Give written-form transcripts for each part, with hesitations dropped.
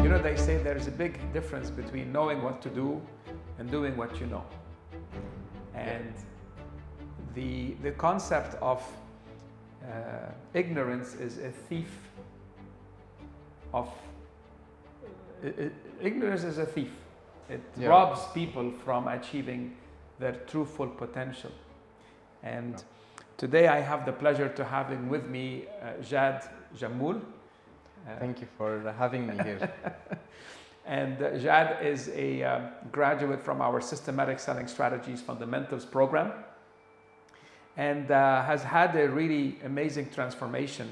You know, they say there's a big difference between knowing what to do and doing what you know. And the concept of ignorance is a thief of ignorance is a thief. It robs people from achieving their true full potential. And today I have the pleasure to having with me Jad Jammoul. Thank you for having me here. And Jad is a graduate from our Systematic Selling Strategies Fundamentals program, and has had a really amazing transformation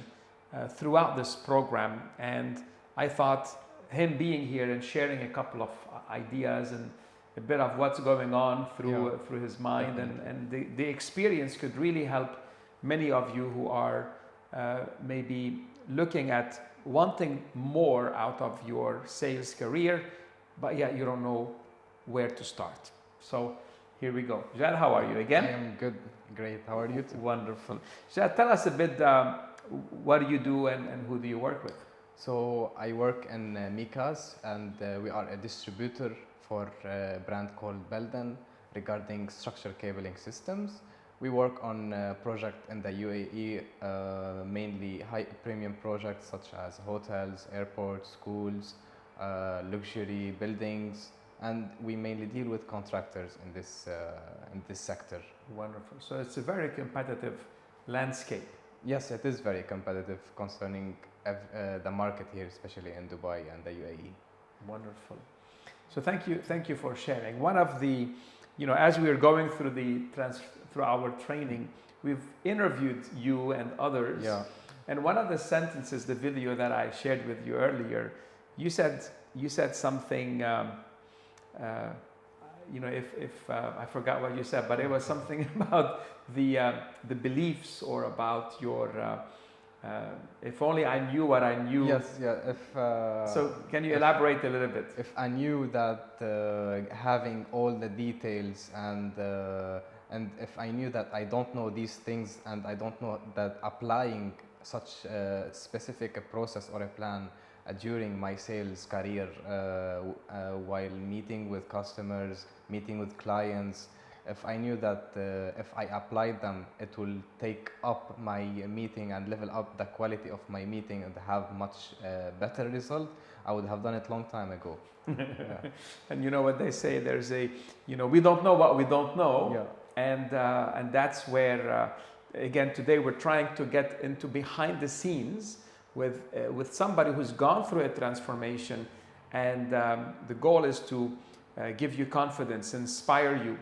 throughout this program. And I thought him being here and sharing a couple of ideas and a bit of what's going on through his mind and the experience could really help many of you who are maybe looking at wanting more out of your sales career, but yet you don't know where to start. So here we go. Jad, how are you again? I am good, great. How are you too? Wonderful. Jad, tell us a bit, what do you do and who do you work with? So I work in Mikas, and we are a distributor for a brand called Belden regarding structured cabling systems. We work on projects in the UAE, mainly high premium projects such as hotels, airports, schools, luxury buildings, and we mainly deal with contractors in this sector. Wonderful. So it's a very competitive landscape. Yes, it is very competitive concerning the market here, especially in Dubai and the UAE. Wonderful. So thank you for sharing. One of the, as we are going through through our training, we've interviewed you and others. Yeah. And one of the sentences, the video that I shared with you earlier, you said something. If I forgot what you said, but it was something about the beliefs or about your. If only I knew what I knew. Yes, yeah. So can you elaborate a little bit? If I knew that having all the details and if I knew that I don't know these things and I don't know that applying such a specific process or a plan during my sales career while meeting with customers, meeting with clients, if I knew that if I applied them, it will take up my meeting and level up the quality of my meeting and have much better result, I would have done it long time ago. Yeah. And you know what they say, there's we don't know what we don't know. Yeah. And that's where, again, today we're trying to get into behind the scenes with somebody who's gone through a transformation, and the goal is to give you confidence, inspire you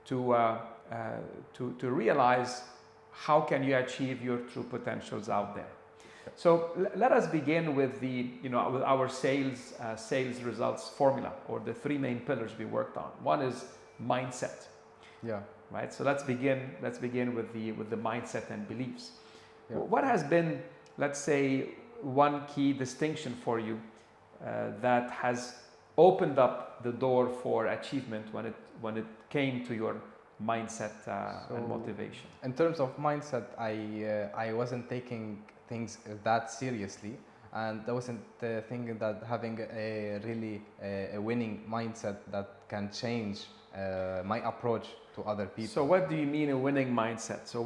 to realize how can you achieve your true potentials out there. So let us begin with with our sales results formula, or the three main pillars we worked on. One is mindset. Yeah. Right. So let's begin with the mindset and beliefs. Yeah. What has been, let's say, one key distinction for you that has opened up the door for achievement when it came to your mindset and motivation? In terms of mindset, I wasn't taking things that seriously, and I wasn't thinking that having a really winning mindset that can change my approach to other people. So what do you mean a winning mindset? So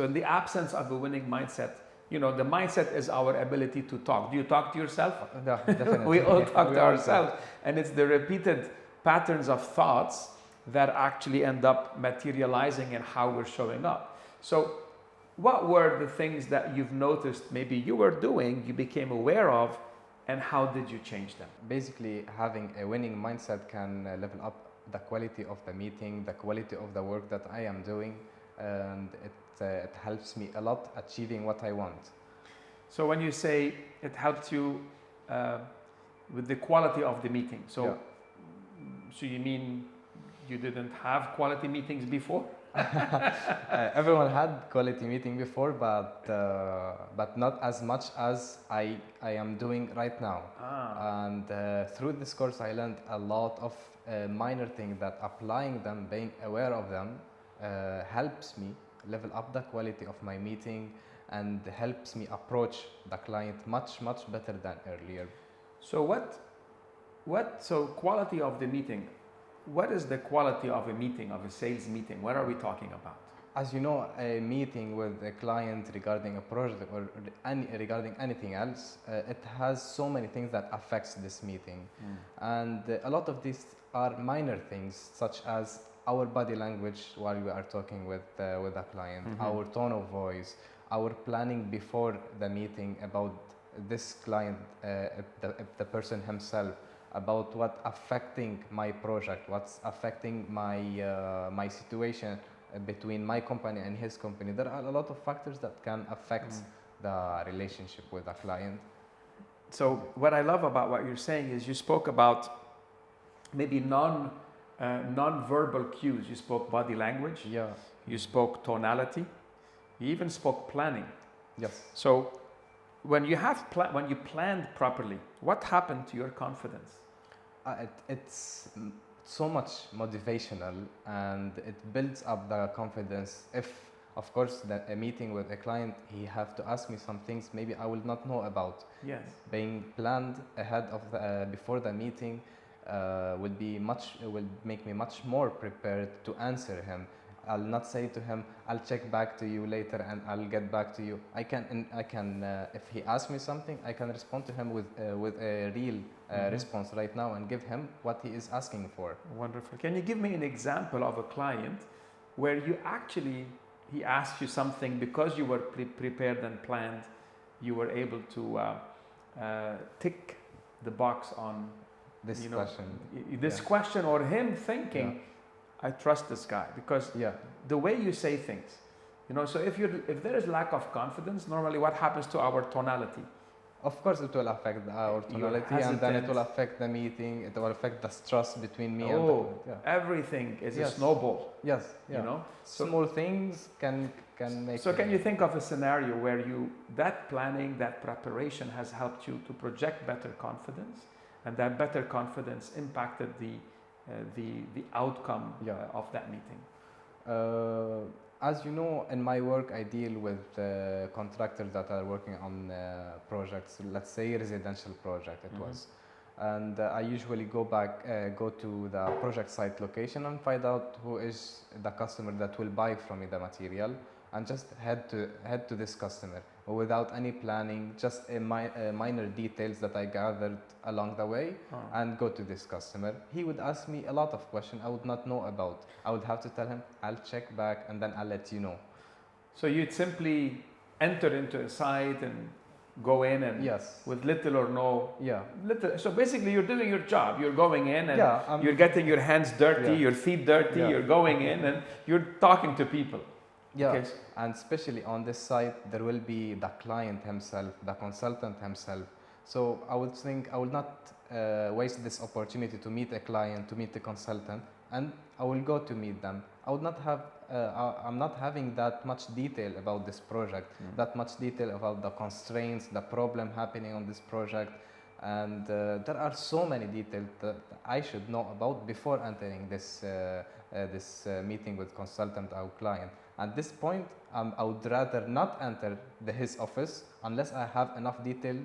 in the absence of a winning mindset, the mindset is our ability to talk. Do you talk to yourself? Yeah, definitely. We all talk to ourselves, and it's the repeated patterns of thoughts that actually end up materializing in how we're showing up. So what were the things that you've noticed maybe you were doing, you became aware of, and how did you change them? Basically, having a winning mindset can level up the quality of the meeting, the quality of the work that I am doing, and it helps me a lot achieving what I want. So when you say it helped you with the quality of the meeting, so you mean you didn't have quality meetings before? Everyone had quality meeting before, but not as much as I am doing right now. And through this course, I learned a lot of minor things that applying them, being aware of them, helps me level up the quality of my meeting and helps me approach the client much better than earlier. So so quality of the meeting, what is the quality of a meeting, of a sales meeting? What are we talking about? As you know, a meeting with a client regarding a project or regarding anything else, it has so many things that affects this meeting. And a lot of these are minor things, such as our body language while we are talking with a client, our tone of voice, our planning before the meeting about this client, the person himself, about what affecting my project, what's affecting my situation between my company and his company. There are a lot of factors that can affect the relationship with a client. So what I love about what you're saying is you spoke about maybe non-verbal cues. You spoke body language. Yeah. You spoke tonality. You even spoke planning. Yes. So when you planned properly, what happened to your confidence? It's so much motivational and it builds up the confidence. If, of course, a meeting with a client, he have to ask me some things maybe I will not know about. Yes. Being planned ahead of before the meeting will make me much more prepared to answer him. I'll not say to him, I'll check back to you later and I'll get back to you. I can if he asks me something, I can respond to him with a real response right now and give him what he is asking for. Wonderful. Can you give me an example of a client where he asked you something because you were prepared and planned, you were able to tick the box on this question, or him thinking, I trust this guy because the way you say things, so if there is lack of confidence, normally what happens to our tonality? Of course it will affect our tonality and then it will affect the meeting, it will affect the trust between me and the client. Everything is a snowball. Yes. Small things can make. So can you think of a scenario where that planning, that preparation has helped you to project better confidence, and that better confidence impacted the outcome of that meeting? As you know, in my work, I deal with contractors that are working on projects, let's say residential project it was. And I usually go to the project site location and find out who is the customer that will buy from me the material, and just head to this customer without any planning, just minor details that I gathered along the way, and go to this customer. He would ask me a lot of questions I would not know about. I would have to tell him, I'll check back and then I'll let you know. So you'd simply enter into a site and go in and with little or no. So basically you're doing your job. You're going in and you're getting your hands dirty, your feet dirty, you're going in and you're talking to people. And especially on this site, there will be the client himself, the consultant himself. So I would think I will not waste this opportunity to meet a client, to meet a consultant, and I will go to meet them. I would not have, I'm not having that much detail about this project, that much detail about the constraints, the problem happening on this project. And there are so many details that I should know about before entering this meeting with consultant or client. At this point, I would rather not enter his office unless I have enough detail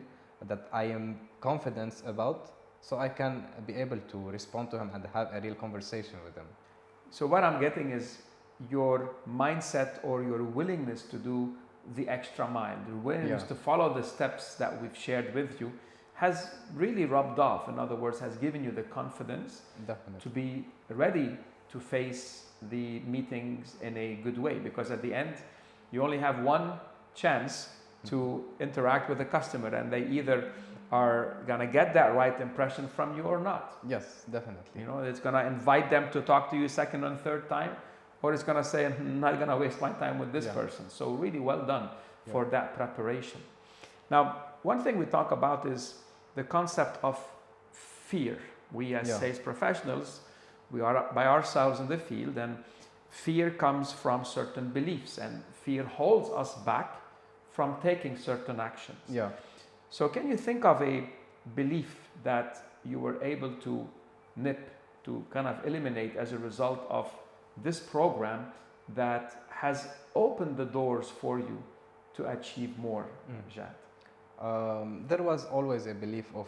that I am confident about, so I can be able to respond to him and have a real conversation with him. So what I'm getting is your mindset or your willingness to do the extra mile, the willingness to follow the steps that we've shared with you has really rubbed off. In other words, has given you the confidence to be ready to face the meetings in a good way, because at the end you only have one chance to interact with the customer, and they either are gonna get that right impression from you or not. Yes, definitely. It's gonna invite them to talk to you second and third time, or it's gonna say, I'm not gonna waste my time with this person. So really well done for that preparation. Now, one thing we talk about is the concept of fear. We as sales professionals, we are by ourselves in the field, and fear comes from certain beliefs, and fear holds us back from taking certain actions. So can you think of a belief that you were able to nip, to kind of eliminate as a result of this program that has opened the doors for you to achieve more, Jad? There was always a belief of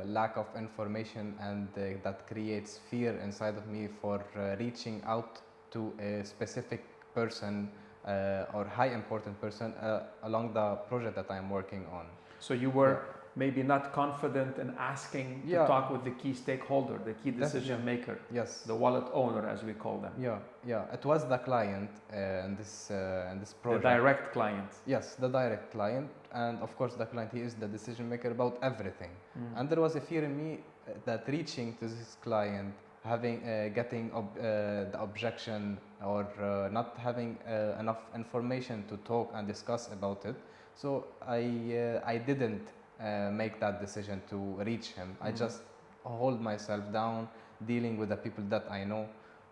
lack of information, and that creates fear inside of me for reaching out to a specific person or high important person along the project that I'm working on. So you were maybe not confident in asking to talk with the key stakeholder, the key decision maker, the wallet owner, as we call them. It was the client in this project. The direct client. Yes, the direct client, and of course the client, he is the decision maker about everything. And there was a fear in me that reaching to this client, getting the objection, or not having enough information to talk and discuss about it. So I didn't make that decision to reach him. I just hold myself down, dealing with the people that I know,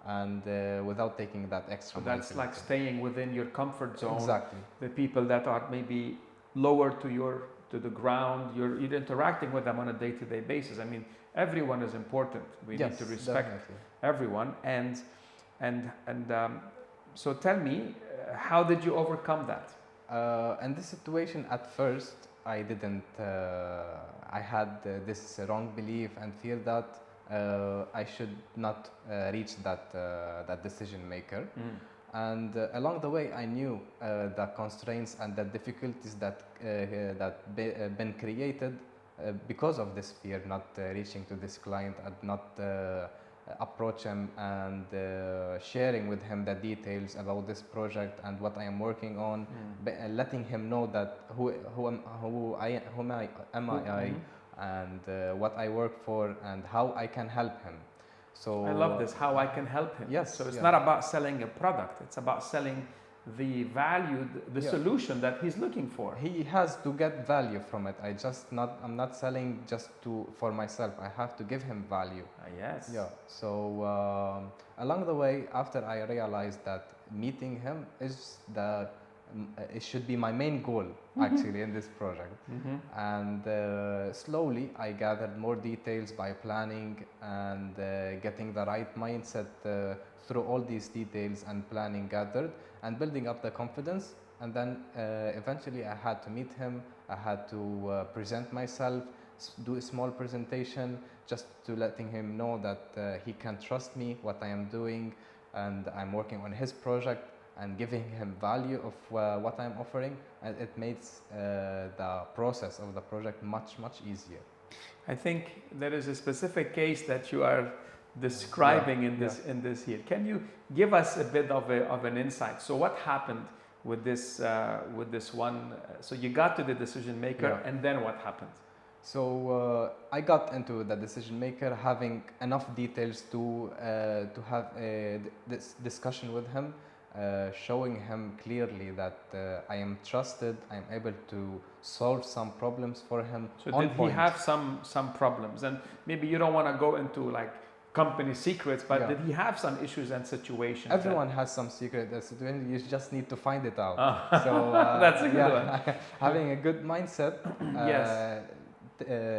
and without taking that extra. So that's like staying within your comfort zone. Exactly. The people that are maybe lower to the ground, you're interacting with them on a day-to-day basis. I mean, everyone is important. We need to respect everyone. And so tell me, how did you overcome that? In this situation, at first, I didn't. I had this wrong belief and fear that I should not reach that decision maker. And along the way, I knew the constraints and the difficulties that been created because of this fear, not reaching to this client and not approach him and sharing with him the details about this project and what I am working on, letting him know that who am I, and what I work for and how I can help him. So I love this, how I can help him. Yes. So it's not about selling a product, it's about selling the value, the solution that he's looking for. He has to get value from it. I'm not selling just for myself. I have to give him value. Yes. Yeah. So along the way, after I realized that meeting him it should be my main goal actually in this project. And slowly I gathered more details by planning and getting the right mindset through all these details and planning gathered and building up the confidence. And then eventually I had to meet him. I had to present myself, do a small presentation, just to letting him know that he can trust me, what I am doing, and I'm working on his project, and giving him value of what I'm offering, and it makes the process of the project much easier. I think there is a specific case that you are describing in this here. Can you give us a bit of an insight? So what happened with this one? So you got to the decision maker, and then what happened? So I got into the decision maker, having enough details to have this discussion with him. Showing him clearly that I am trusted, I am able to solve some problems for him. So did he have some problems? And maybe you don't want to go into like company secrets, but did he have some issues and situations? Everyone has some secret situation, you just need to find it out. So that's a good one. Having a good mindset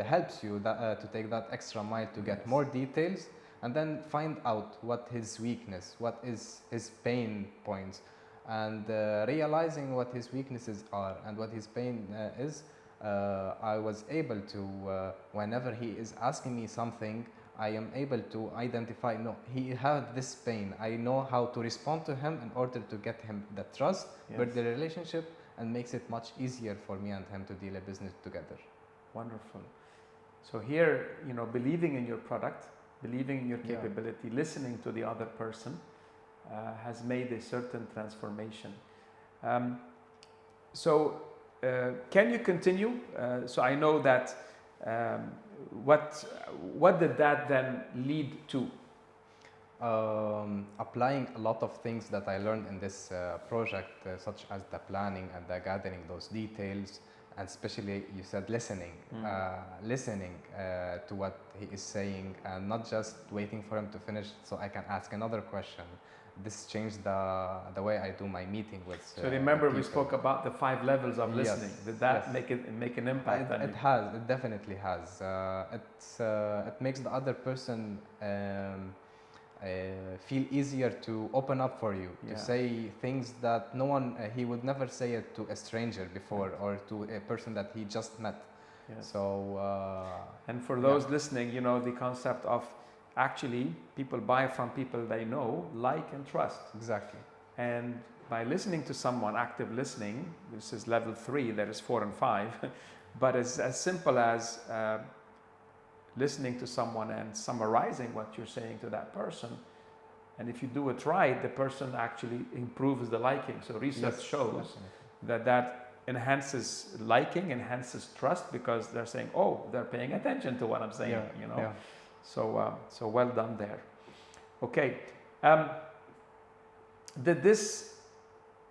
helps you to take that extra mile to get more details, and then find out what his weakness, what is his pain points, and realizing what his weaknesses are and what his pain is. I was able to, whenever he is asking me something, I am able to identify, no, he had this pain. I know how to respond to him in order to get him the trust, build the relationship, and makes it much easier for me and him to deal a business together. Wonderful. So here, believing in your product, believing in your capability, listening to the other person has made a certain transformation. So can you continue? So I know that what did that then lead to? Applying a lot of things that I learned in this project, such as the planning and the gathering those details, and especially you said listening, listening to what he is saying, and not just waiting for him to finish so I can ask another question. This changed the way I do my meeting with. So remember, we spoke about the 5 levels of listening. Did that make an impact? It has. It definitely has. It makes the other person feel easier to open up for you, to say things that no one, he would never say it to a stranger before or to a person that he just met. Yes. So, and for those listening, you know, the concept of actually people buy from people they know, like, and trust. Exactly. And by listening to someone, active listening, this is level 3, there is 4 and 5, but it's as simple as listening to someone and summarizing what you're saying to that person. And if you do it right, the person actually improves the liking. So research shows that enhances liking, enhances trust, because they're saying, oh, they're paying attention to what I'm saying, you know. So well done there. Okay. Did this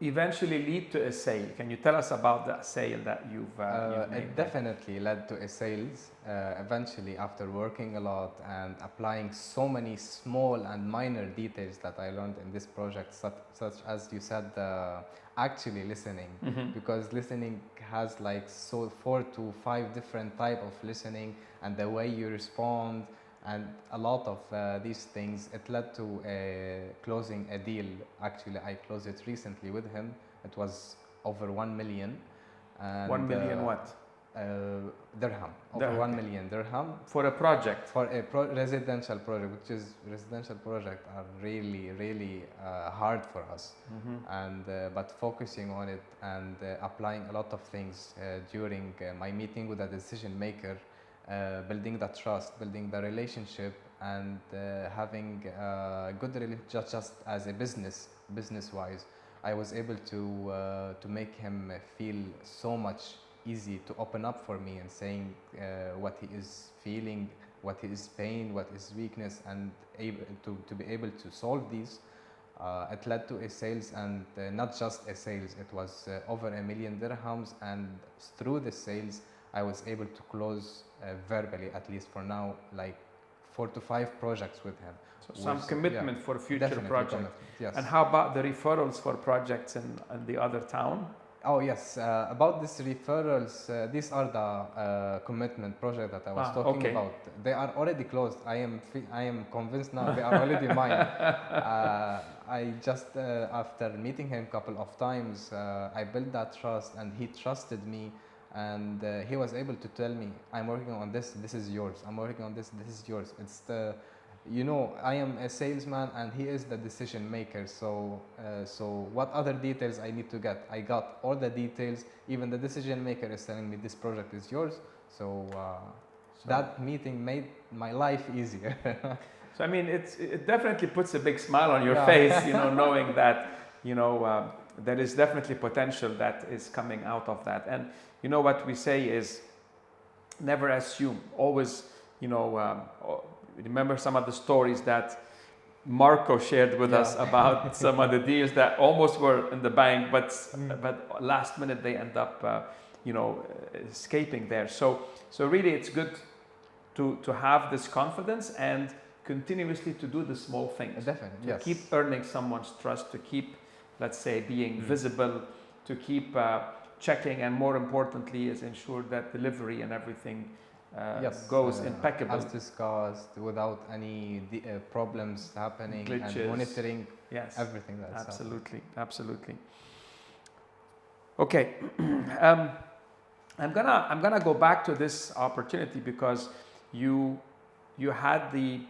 eventually lead to a sale? Can you tell us about that sale that you've made? It definitely led to a sales eventually, after working a lot and applying so many small and minor details that I learned in this project, such as you said, actually listening, because listening has like 4 to 5 different type of listening, and the way you respond and a lot of these things, it led to closing a deal. Actually, I closed it recently with him. It was over 1 million. And 1 million what? Dirham. Over 1 million dirham. For a project? For a residential project, which is residential project are really, really hard for us. And but focusing on it and applying a lot of things during my meeting with a decision maker, building that trust, building the relationship, and having good relationship just as a business-wise. I was able to make him feel so much easy to open up for me and saying what he is feeling, what his pain, what his weakness, and able to be able to solve these. It led to a sales, and not just a sales, it was over 1 million dirhams, and through the sales I was able to close verbally, at least for now, like 4 to 5 projects with him. So some commitment for future projects. Yes. And how about the referrals for projects in the other town? Oh yes, about these referrals, these are the commitment project that I was talking about. They are already closed. I am convinced now they are already mine. I just after meeting him a couple of times, I built that trust, and he trusted me. And he was able to tell me, I'm working on this, this is yours. I'm working on this, this is yours. It's the, you know, I am a salesman and he is the decision maker. So, so what other details I need to get? I got all the details. Even the decision maker is telling me this project is yours. So, that meeting made my life easier. So I mean, it definitely puts a big smile on your face, you know, knowing that, you know, there is definitely potential that is coming out of that. And you know what we say is never assume. Always, you know, remember some of the stories that Marco shared with us about some of the deals that almost were in the bank, but last minute they end up, you know, escaping there. So really, it's good to have this confidence and continuously to do the small things. Definitely, to keep earning someone's trust, to keep, let's say, being visible, to keep checking, and more importantly is ensure that delivery and everything goes impeccable. As discussed, without any problems happening, glitches, and monitoring everything that's happening. Absolutely. Okay, I'm gonna go back to this opportunity because you had the,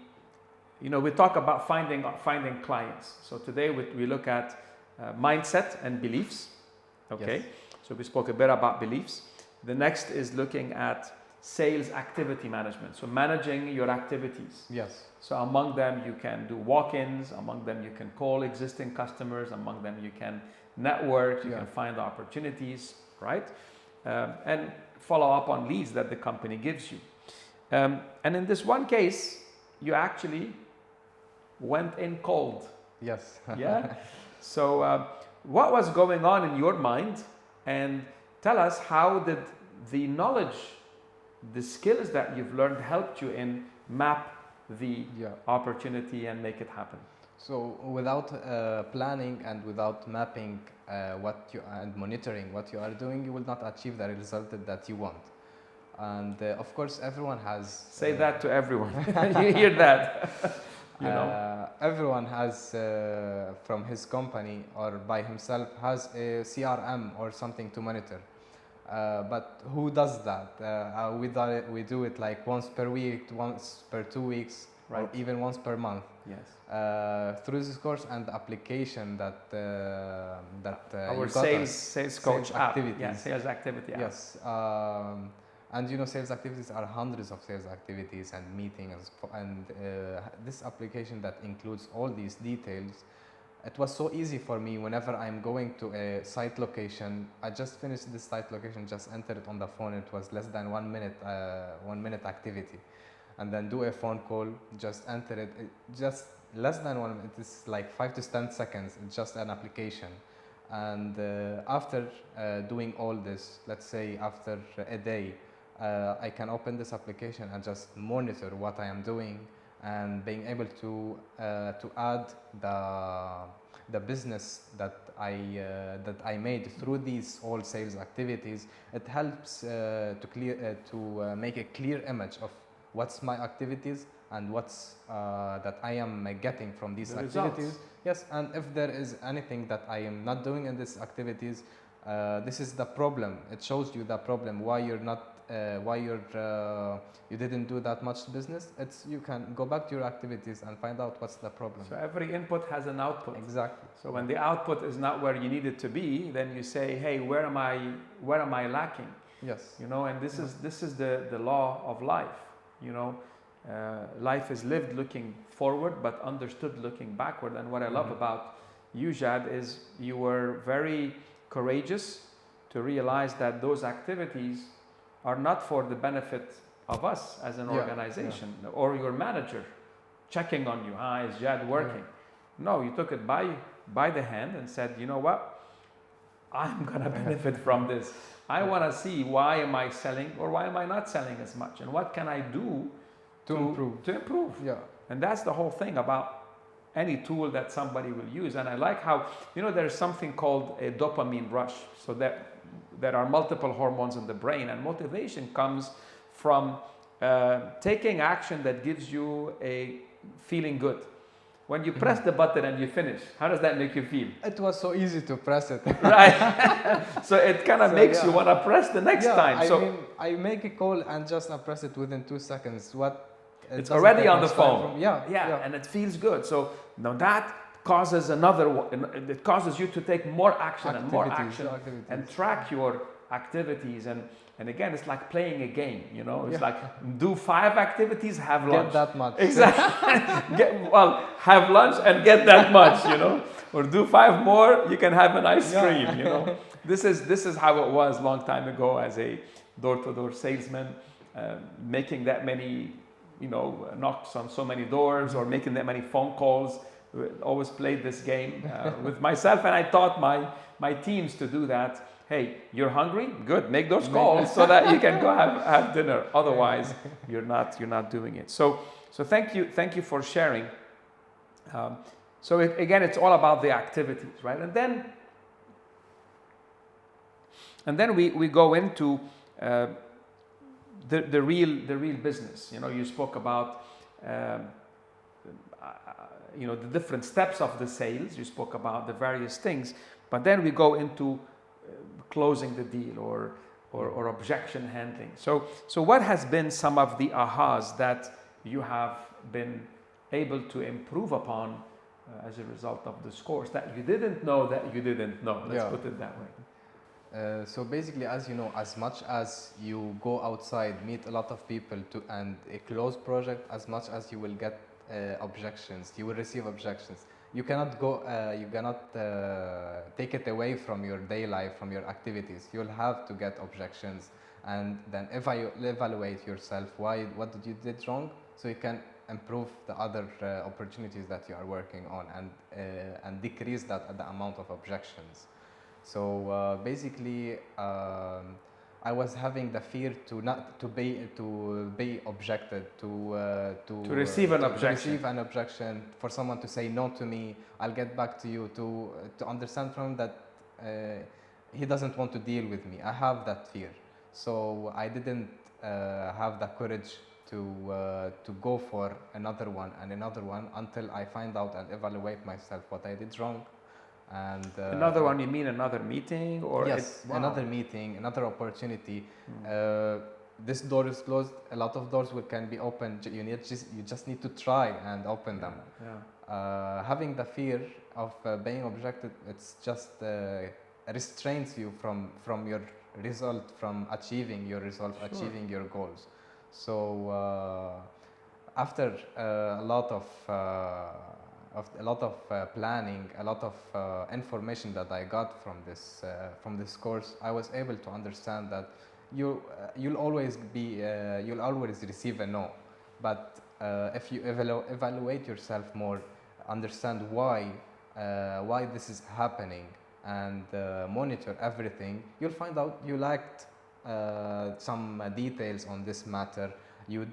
you know, we talk about finding clients. So today we look at mindset and beliefs. Okay. Yes. So we spoke a bit about beliefs. The next is looking at sales activity management. So managing your activities. Yes. So among them you can do walk-ins, among them you can call existing customers, among them you can network, you can find opportunities, right? And follow up on leads that the company gives you. And in this one case, you actually went in cold. Yes. Yeah. So what was going on in your mind? And tell us, how did the knowledge, the skills that you've learned helped you in map the opportunity and make it happen? So without planning and without mapping and monitoring what you are doing, you will not achieve the result that you want. And of course, everyone has... Say that to everyone. You hear that? You know, everyone has from his company or by himself has a CRM or something to monitor. But who does that? We do it like once per week, once per 2 weeks, right? or even once per month. Yes. Through this course and the application that Our you got us, sales coach sales app. activities. Yeah, sales activity app. Yes. And you know, sales activities are hundreds of sales activities and meetings, and this application that includes all these details. It was so easy for me whenever I'm going to a site location. I just finished this site location, just enter it on the phone. It was less than 1 minute, 1 minute activity, and then do a phone call. Just enter it. Just less than 1 minute. It's like 5 to 10 seconds. It's just an application, and after doing all this, let's say after a day, I can open this application and just monitor what I am doing, and being able to add the business that I made through these all sales activities. It helps to make a clear image of what's my activities and what's that I am getting from these activities. Results. Yes, and if there is anything that I am not doing in these activities, this is the problem. It shows you the problem why you're not. You didn't do that much business. You can go back to your activities and find out what's the problem. So every input has an output. Exactly. So when the output is not where you need it to be, then you say, hey, where am I lacking? Yes. You know, and this is the law of life. You know, life is lived looking forward, but understood looking backward. And what I love about you, Jad, is you were very courageous to realize that those activities are not for the benefit of us as an organization or your manager checking on you. Is Jad working? No, you took it by the hand and said, you know what? I'm going to benefit from this. I want to see why am I selling or why am I not selling as much? And what can I do to improve? Yeah. And that's the whole thing about any tool that somebody will use. And I like how, you know, there's something called a dopamine rush. So that there are multiple hormones in the brain, and motivation comes from taking action that gives you a feeling good. When you press the button and you finish, how does that make you feel? It was so easy to press it. Right. So it kind of makes you want to press the next time. I mean, I make a call and just press it within 2 seconds. It's already on the phone. Yeah, and it feels good. So now that causes it causes you to take more action and more action and track your activities. And again, it's like playing a game, you know. It's like do 5 activities, have lunch. Get that much. Exactly. Have lunch and get that much, you know. Or do 5 more, you can have an ice cream, you know. This is how it was a long time ago as a door-to-door salesman, making that many, you know, knocks on so many doors or making that many phone calls. Always played this game with myself, and I taught my teams to do that. Hey, you're hungry? Good, make those calls so that you can go have dinner. Otherwise, you're not doing it. So thank you for sharing. So again, it's all about the activities, right? And then we go into the real business. You know, you spoke about you know, the different steps of the sales. You spoke about the various things, but then we go into closing the deal or objection handling. So what has been some of the ahas that you have been able to improve upon as a result of this course that you didn't know? Let's put it that way. So basically, as you know, as much as you go outside, meet a lot of people and a closed project, as much as you will get objections, you will receive objections. You cannot take it away from your day life, from your activities. You'll have to get objections, and then evaluate yourself. What did you did wrong, so you can improve the other opportunities that you are working on, and decrease the amount of objections. So basically, I was having the fear to be objected, to receive an objection, for someone to say no to me. I'll get back to you, to understand from that he doesn't want to deal with me. I have that fear, so I didn't have the courage to go for another one and another one until I find out and evaluate myself what I did wrong. And another one, you mean another meeting or yes, wow. another meeting, another opportunity. This door is closed. A lot of doors can be opened. You just need to try and open them. Yeah. Having the fear of being objected, it's just restrains you from your result, from achieving your result, Sure. achieving your goals. So after a lot of planning, a lot of information that I got from this course, I was able to understand that you'll always receive a no, but if you evaluate yourself more, understand why this is happening, and monitor everything, you'll find out you lacked some details on this matter. You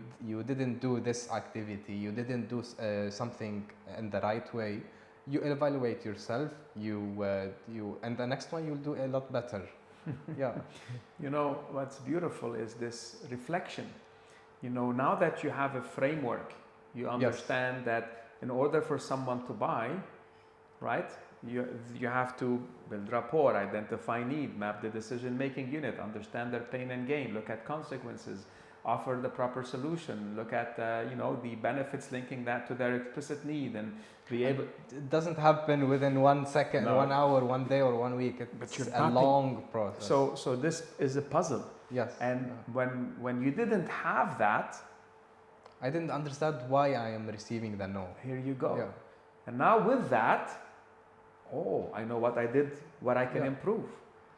didn't do this activity, you didn't do something in the right way. You evaluate yourself, and the next one you'll do a lot better. Yeah. You know, what's beautiful is this reflection. You know, now that you have a framework, you understand that in order for someone to buy, right, you have to build rapport, identify need, map the decision-making unit, understand their pain and gain, look at consequences, offer the proper solution, look at the benefits linking that to their explicit need, and be able. It doesn't happen within 1 second, No. 1 hour, 1 day, or 1 week. It's a long process. So this is a puzzle. Yes. And when you didn't have that, I didn't understand why I am receiving the no. here you go. Yeah. And now with that, I know what I did, what I can improve.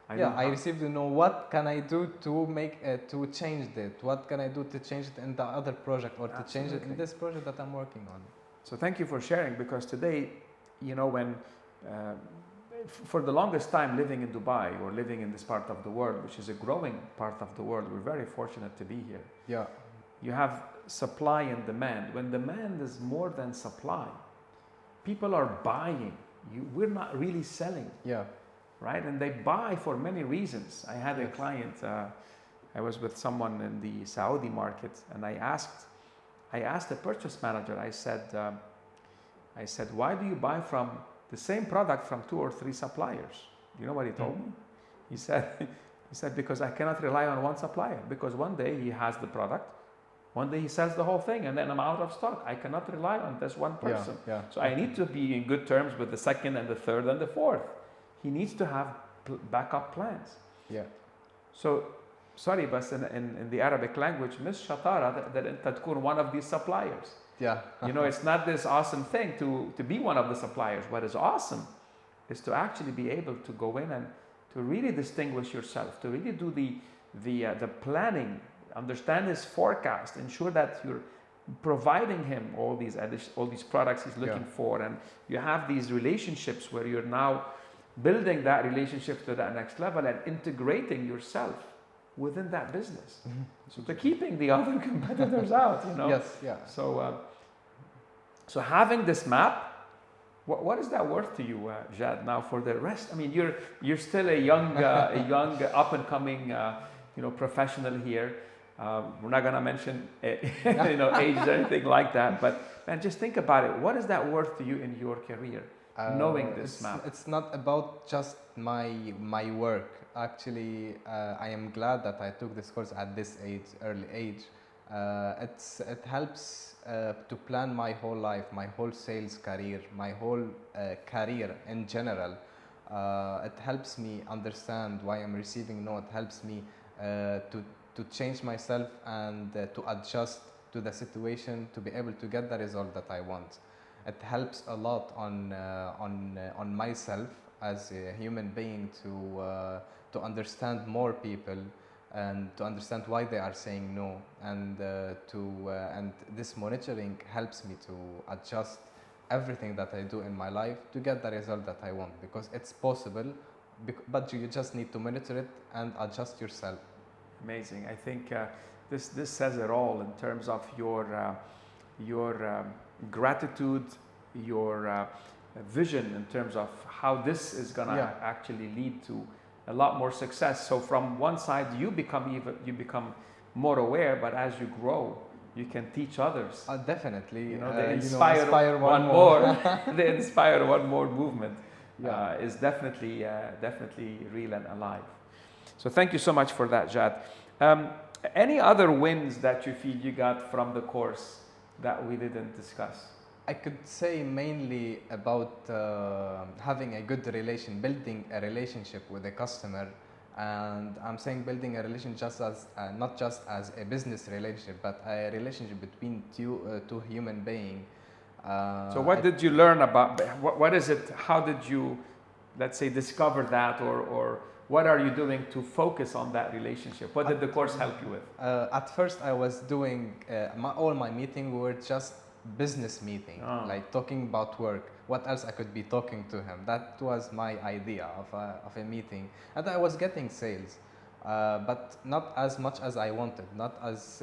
I received to know what can I do to make to change it. What can I do to change it in the other project, or to change it in this project that I'm working on. So thank you for sharing, because today, when for the longest time living in Dubai or living in this part of the world, which is a growing part of the world, we're very fortunate to be here. Yeah. You have supply and demand. When demand is more than supply, people are buying. We're not really selling. Yeah. Right? And they buy for many reasons. I had a client, I was with someone in the Saudi market, and I asked the purchase manager, I said, why do you buy from the same product from 2 or 3 suppliers? You know what he told me? He said, because I cannot rely on one supplier, because one day he has the product, one day he sells the whole thing, and then I'm out of stock. I cannot rely on this one person. So I need to be in good terms with the second and the third and the fourth. He needs to have backup plans. Yeah. So, sorry, but in the Arabic language, مش شطارة that أنت تكون one of these suppliers. Yeah. It's not this awesome thing to be one of the suppliers. What is awesome is to actually be able to go in and to really distinguish yourself, to really do the planning, understand his forecast, ensure that you're providing him all these products he's looking for, and you have these relationships where you're now building that relationship to that next level and integrating yourself within that business. So to keeping the other competitors out, Yes, yeah. So having this map, what is that worth to you, Jad? Now for the rest, I mean, you're still a young up and coming, professional here. We're not gonna mention, age or anything like that. But man, just think about it. What is that worth to you in your career? Knowing this map. It's not about just my work. Actually, I am glad that I took this course at this early age. It helps to plan my whole life, my whole sales career, my whole career in general. It helps me understand why I'm receiving no. It helps me to change myself and to adjust to the situation to be able to get the result that I want. It helps a lot on myself as a human being to understand more people and to understand why they are saying no, and and this monitoring helps me to adjust everything that I do in my life to get the result that I want, because it's possible, but you just need to monitor it and adjust yourself. Amazing. I think this says it all in terms of your gratitude, your vision in terms of how this is gonna actually lead to a lot more success. So from one side, you become more aware, but as you grow, you can teach others. Definitely. You know, they inspire one more. They inspire one more movement. Is definitely real and alive. So thank you so much for that, Jad. Any other wins that you feel you got from the course that we didn't discuss? I could say mainly about having a good relation, building a relationship with a customer. And I'm saying building a relationship just as not just as a business relationship, but a relationship between two human beings. So what did you learn about, what is it, how did you, let's say, discover that, or what are you doing to focus on that relationship? What did the course help you with? At first I was doing, all my meetings were just business meeting, like talking about work. What else I could be talking to him? That was my idea of a meeting. And I was getting sales, but not as much as I wanted, not as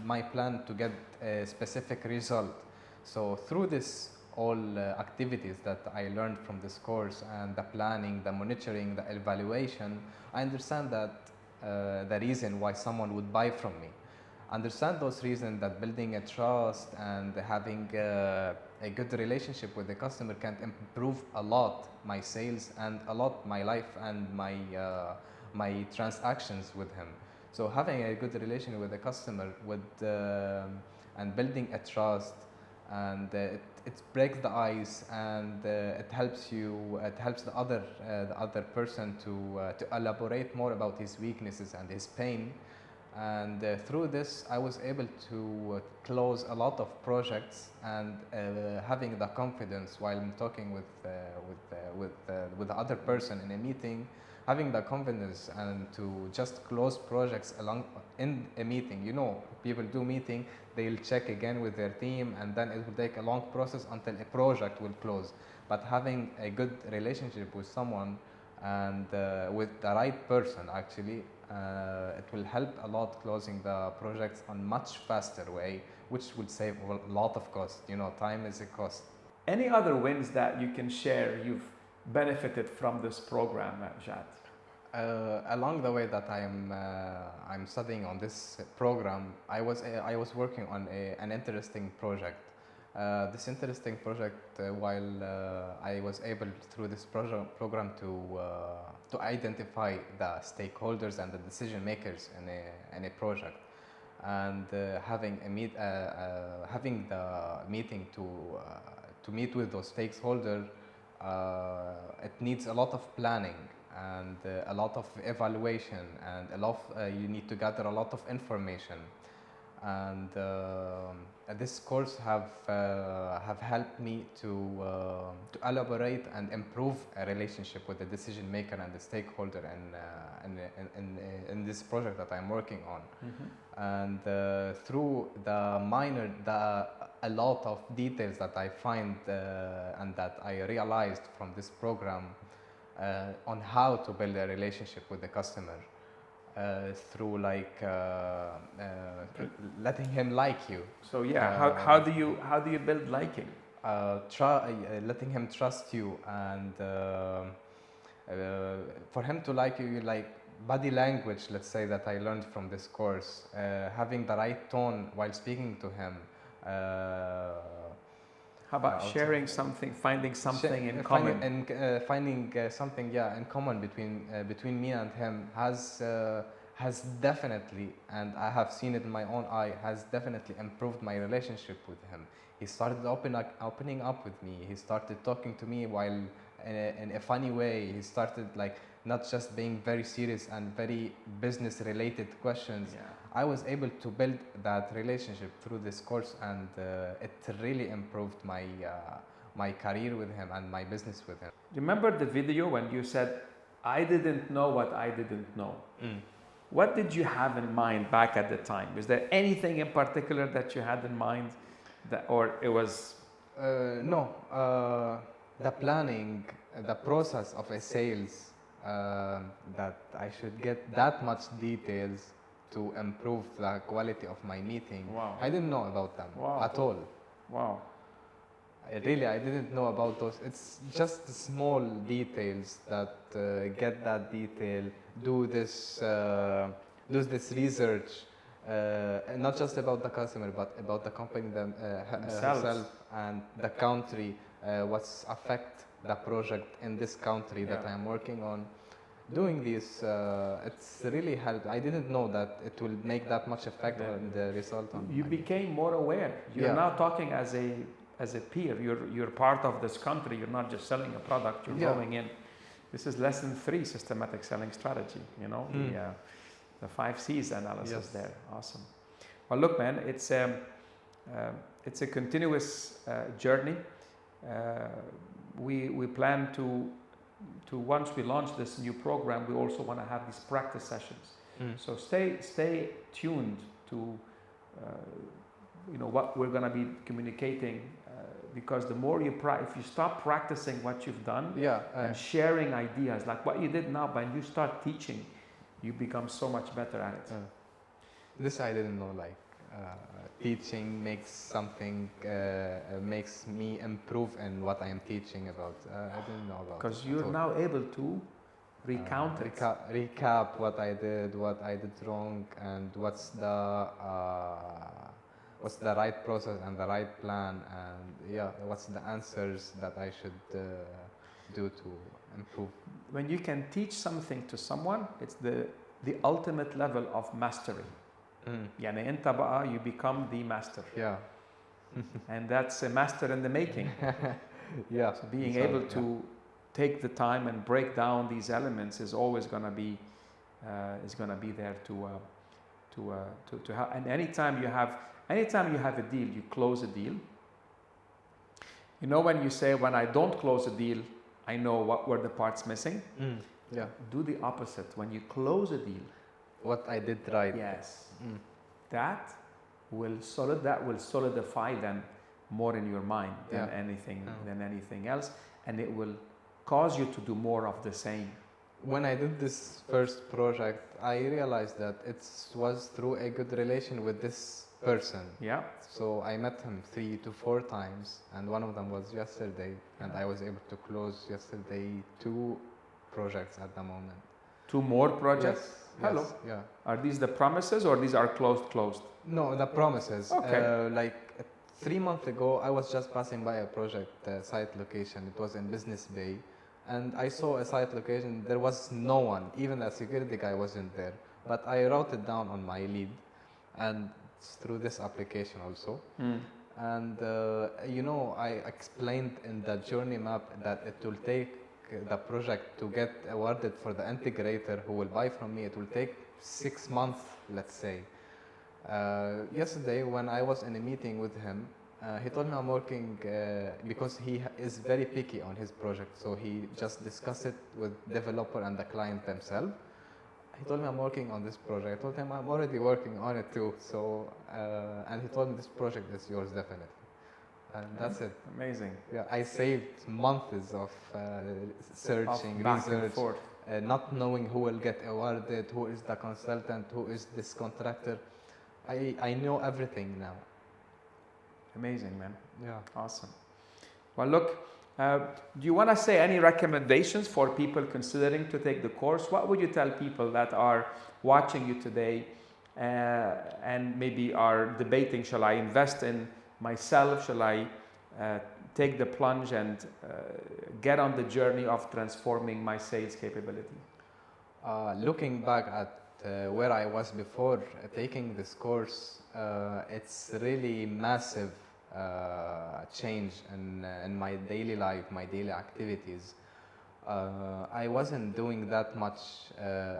my plan to get a specific result. So through this all activities that I learned from this course, and the planning, the monitoring, the evaluation, I understand that the reason why someone would buy from me. Understand those reasons, that building a trust and having a good relationship with the customer can improve a lot my sales and a lot my life and my transactions with him. So having a good relation with the customer and building a trust, and it breaks the ice, and it helps the other person to elaborate more about his weaknesses and his pain. And through this, I was able to close a lot of projects, and having the confidence while I'm talking with the other person in a meeting, having the confidence and to just close projects along in a meeting. You know, people do meeting, they'll check again with their team, and then it will take a long process until a project will close. But having a good relationship with someone, and with the right person, actually, it will help a lot closing the projects on much faster way, which will save a lot of cost. You know, time is a cost. Any other wins that you can share you've benefited from this program, Jad? Along the way that I'm studying on this program, I was working on an interesting project. This interesting project, while I was able through this program to identify the stakeholders and the decision makers in a project, and having the meeting to meet with those stakeholders, it needs a lot of planning and a lot of evaluation, and you need to gather a lot of information. And this course have helped me to elaborate and improve a relationship with the decision maker and the stakeholder in this project that I'm working on. Mm-hmm. And through a lot of details that I find and that I realized from this program on how to build a relationship with the customer. Through letting him like you. So yeah, how do you build liking? Letting him trust you, and for him to like you, like body language. Let's say that I learned from this course, having the right tone while speaking to him. How about sharing something, finding something in common? Finding something, in common between me and him has definitely, and I have seen it in my own eye, has definitely improved my relationship with him. He started opening up with me. He started talking to me while in a funny way. He started not just being very serious and very business related questions. Yeah. I was able to build that relationship through this course, and it really improved my career with him and my business with him. Remember the video when you said, I didn't know what I didn't know? What did you have in mind back at the time? Was there anything in particular that you had in mind, or it was? No, the planning, the process of a sales, that I should get that much details to improve the quality of my meeting. Wow. I didn't know about them at all. Wow. I didn't know about those. It's just small details that get that detail, do this research, not just about the customer, but about the company Themselves. herself and the country, what's affect the project in this country that Yeah. I'm working on. Doing this, it's really helped. I didn't know that it will make that much effect Yeah. on the result. You became more aware. You're Yeah. now talking as a peer. You're part of this country. You're not just selling a product. You're Yeah. going in. This is lesson 3 systematic selling strategy. You know, the 5 C's analysis Yes. there. Awesome. Well, look, man, it's a continuous journey. We plan to once we launch this new program, we also want to have these practice sessions. So stay tuned to what we're going to be communicating, because the more if you stop practicing what you've done and sharing ideas like what you did now, when you start teaching, you become so much better at it. This I didn't know. Like teaching makes me improve in what I am teaching about. I didn't know about. Because you're now able to recount it. Recap what I did wrong, and what's the right process and the right plan, and what's the answers that I should do to improve. When you can teach something to someone, it's the ultimate level of mastery. يعني أنت بقى you become the master. Yeah. And that's a master in the making. Yeah. So being able to take the time and break down these elements is always going to be there to help. And anytime you have a deal, you close a deal. You know, when you say, when I don't close a deal, I know what were the parts missing. Yeah. Do the opposite. When you close a deal, what I did right. Yes. That will solidify them more in your mind than anything else, and it will cause you to do more of the same. When I did this first project, I realized that it was through a good relation with this person. Yeah. So I met him 3 to 4 times, and one of them was yesterday, and I was able to close yesterday 2 projects at the moment. 2 more projects? Yes. Hello. Yes, yeah. Are these the promises or these are closed? No, the promises. Okay. Like 3 months ago, I was just passing by a project site location. It was in Business Bay, and I saw a site location. There was no one, even a security guy wasn't there. But I wrote it down on my lead, and it's through this application also. And I explained in the journey map that it will take the project to get awarded for the integrator who will buy from me. It will take 6 months, let's say. Yesterday, when I was in a meeting with him, he told me I'm working because he is very picky on his project. So he just discussed it with developer and the client themselves. He told me I'm working on this project. I told him I'm already working on it too. So and he told me this project is yours definitely. And that's it. Amazing. Yeah, I saved months of searching, back and research, forth. Not knowing who will get awarded, who is the consultant, who is this contractor. I know everything now. Amazing, man. Yeah. Awesome. Well, look, do you want to say any recommendations for people considering to take the course? What would you tell people that are watching you today and maybe are debating, shall I invest in myself? Shall I take the plunge and get on the journey of transforming my sales capability? Looking back at where I was before taking this course, it's really massive change in my daily life, my daily activities. I wasn't doing that much.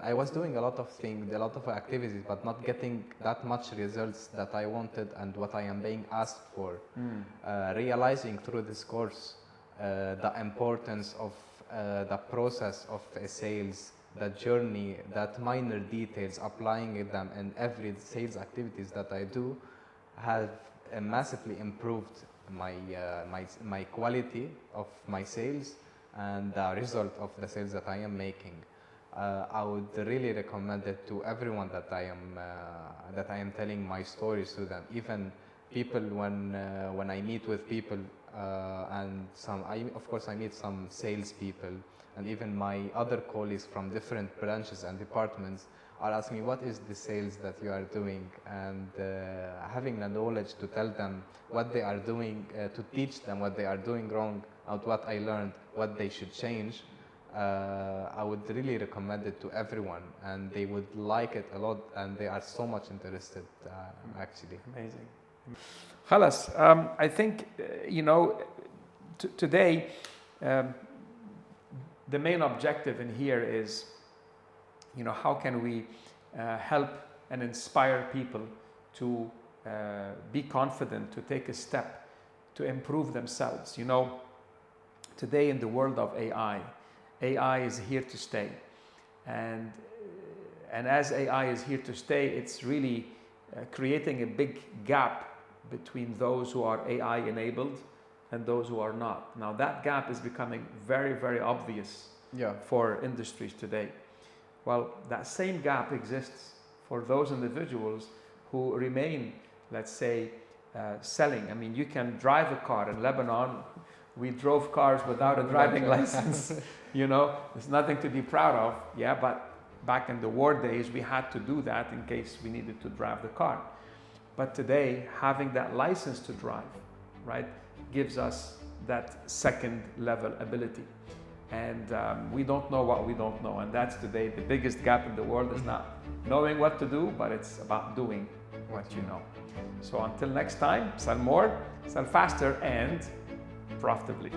I was doing a lot of things, a lot of activities, but not getting that much results that I wanted and what I am being asked for. Realizing through this course the importance of the process of sales, the journey, that minor details, applying them in every sales activities that I do, have massively improved my quality of my sales and the result of the sales that I am making. I would really recommend it to everyone that I am telling my stories to them. Even people when I meet with people and of course I meet some sales people and even my other colleagues from different branches and departments are asking me, what is the sales that you are doing? And having the knowledge to tell them what they are doing, to teach them what they are doing wrong, and what I learned, what they should change, I would really recommend it to everyone, and they would like it a lot, and they are so much interested, actually. Amazing. Khalas, I think, today, the main objective in here is, how can we help and inspire people to be confident, to take a step, to improve themselves. Today in the world of AI is here to stay. And as AI is here to stay, it's really creating a big gap between those who are AI enabled and those who are not. Now that gap is becoming very, very obvious for industries today. Well, that same gap exists for those individuals who remain, let's say, selling. I mean, you can drive a car in Lebanon. We drove cars without a driving license. There's nothing to be proud of. Yeah, but back in the war days, we had to do that in case we needed to drive the car. But today, having that license to drive, right, gives us that second level ability. And we don't know what we don't know. And that's today the biggest gap in the world, is not knowing what to do, but it's about doing what you know. So until next time, sell more, sell faster, and profitably.